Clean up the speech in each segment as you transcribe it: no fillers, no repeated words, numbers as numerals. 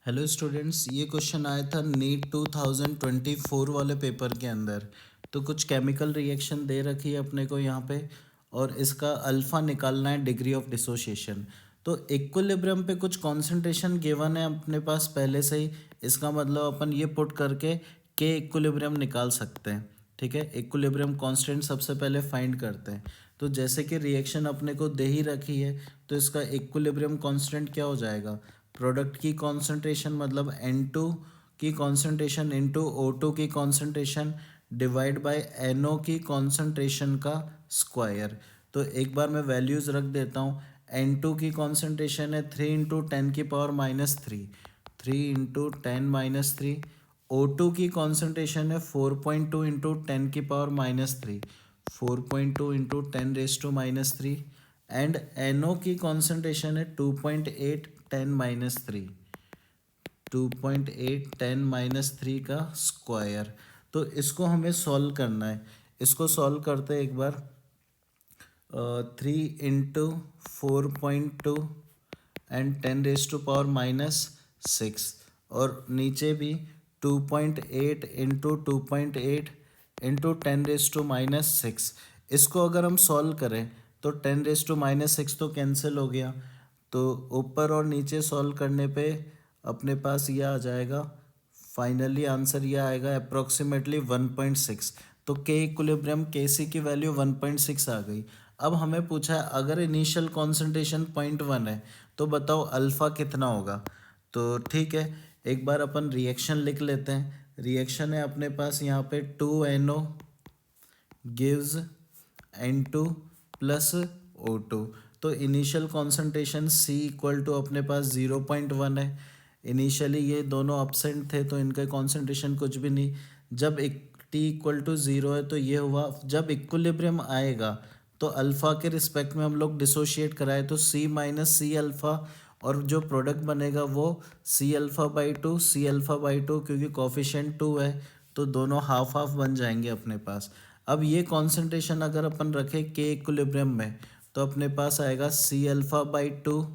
Hello students, ये question आया था नीट 2024 वाले पेपर के अंदर। तो कुछ केमिकल रिएक्शन दे रखी है अपने को यहाँ पे, और इसका अल्फ़ा निकालना है, डिग्री ऑफ डिसोसिएशन। तो इक्विलिब्रियम पे कुछ कॉन्सेंट्रेशन गिवन है अपने पास पहले से ही। इसका मतलब अपन ये पुट करके के इक्विलिब्रियम निकाल सकते हैं। ठीक है, इक्विलिब्रियम कांस्टेंट सबसे पहले फाइंड करते हैं। तो जैसे कि रिएक्शन अपने को दे ही रखी है, तो इसका इक्विलिब्रियम कांस्टेंट क्या हो जाएगा? प्रोडक्ट की कॉन्सेंट्रेशन मतलब N2 की कॉन्सेंट्रेशन इंटू O2 की कॉन्सेंट्रेशन डिवाइड बाय NO की कॉन्सेंट्रेशन का स्क्वायर। तो एक बार मैं वैल्यूज़ रख देता हूँ। N2 की कॉन्सेंट्रेशन है 3 इंटू 10⁻³ 3 इंटू 10⁻³ O2 की कॉन्सेंट्रेशन है 4.2 इंटू 10⁻³ 4.2 इंटू 10⁻³ एंड NO की कॉन्सेंट्रेशन है 2.8 10⁻³ 2.8 10⁻³ का स्क्वायर। तो इसको हमें सॉल्व करना है। इसको सॉल्व करते हैं एक बार। 3 इंटू 4.2 एंड 10⁻⁻6 और नीचे भी 2.8 इंटू 2.8 इंटू 10⁻⁻6। इसको अगर हम सॉल्व करें तो 10⁻⁻6 तो कैंसिल हो गया, तो ऊपर और नीचे सॉल्व करने पे अपने पास ये आ जाएगा। फाइनली आंसर ये आएगा अप्रोक्सीमेटली 1.6। तो के इक्विलिब्रियम के सी की वैल्यू 1.6 आ गई। अब हमें पूछा है अगर इनिशियल कॉन्सेंट्रेशन 0.1 है तो बताओ अल्फ़ा कितना होगा। तो ठीक है, एक बार अपन रिएक्शन लिख लेते हैं। रिएक्शन है अपने पास यहाँ पे 2NO gives N2 plus O2। तो initial concentration C equal to अपने पास 0.1 है। इनिशियली ये दोनों अपसेंट थे तो इनका कॉन्सेंट्रेशन कुछ भी नहीं। जब एक टी इक्वल टू 0 है तो ये हुआ। जब इक्विलिब्रियम आएगा तो अल्फ़ा के रिस्पेक्ट में हम लोग डिसोशिएट कराए तो C माइनस सी अल्फ़ा, और जो प्रोडक्ट बनेगा वो C⁴/2 C⁴/2, क्योंकि कॉफिशिएंट 2 है तो दोनों हाफ हाफ बन जाएंगे अपने पास। अब ये कॉन्सेंट्रेशन अगर अपन रखें के इक्विलिब्रियम में तो अपने पास आएगा C⁴/2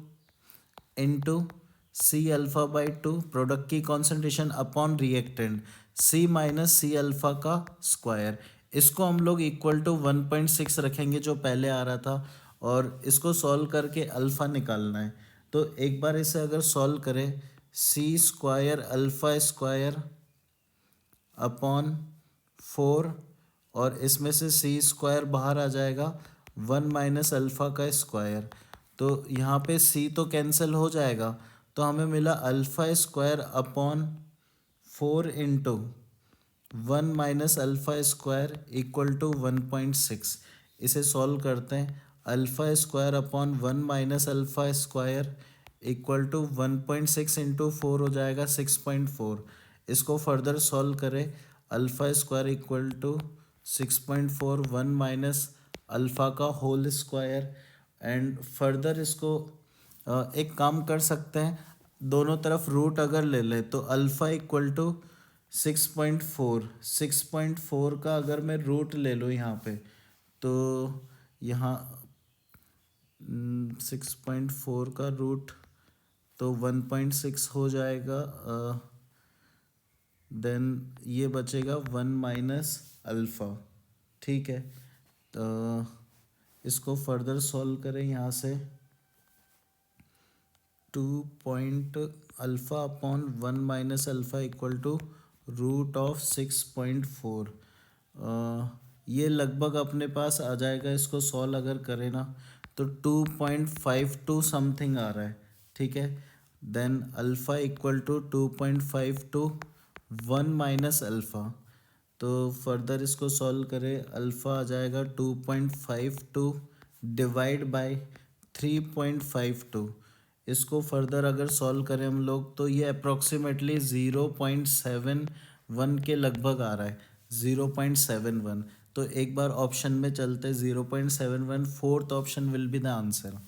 इंटू C⁴/2 प्रोडक्ट की concentration upon reactant C minus C alpha का स्क्वायर। इसको हम लोग इक्वल टू 1.6 रखेंगे जो पहले आ रहा था, और इसको सॉल्व करके अल्फ़ा निकालना है। तो एक बार इसे अगर सॉल्व करें, C² अल्फ़ा स्क्वायर अपॉन 4, और इसमें से C² बाहर आ जाएगा 1 माइनस अल्फ़ा का स्क्वायर। तो यहाँ पे C तो कैंसिल हो जाएगा, तो हमें मिला अल्फ़ा² अपॉन 4 इंटू 1 माइनस अल्फ़ा² इक्वल टू 1.6। इसे सॉल्व करते हैं। अल्फ़ा² अपॉन 1 माइनस अल्फ़ा² इक्वल टू 1.6 इंटू 4 हो जाएगा 6.4। इसको फर्दर सॉल्व करें। अल्फ़ा² इक्वल टू 6.4 1 माइनस अल्फ़ा का होल स्क्वायर। एंड फर्दर इसको एक काम कर सकते हैं, दोनों तरफ रूट अगर ले लें तो अल्फ़ा इक्वल टू 6.4 का अगर मैं रूट ले लूँ यहाँ पे, तो यहाँ 6.4 का रूट तो 1.6 हो जाएगा। देन ये बचेगा 1 माइनस अल्फ़ा। ठीक है, तो इसको फर्दर सॉल्व करें यहाँ से। 2 point alpha upon 1 minus alpha equal to root of 6.4। ये लगभग अपने पास आ जाएगा। इसको सॉल्व अगर करें ना तो 2.52 समथिंग आ रहा है। ठीक है, then alpha equal to 2.52 1 minus alpha. तो फर्दर इसको सॉल्व करें, अल्फ़ा आ जाएगा 2.52 डिवाइड बाय 3.52। इसको फर्दर अगर सॉल्व करें हम लोग तो ये अप्रॉक्सीमेटली 0.71 के लगभग आ रहा है, 0.71। तो एक बार ऑप्शन में चलते, 0.71, fourth option will be the answer.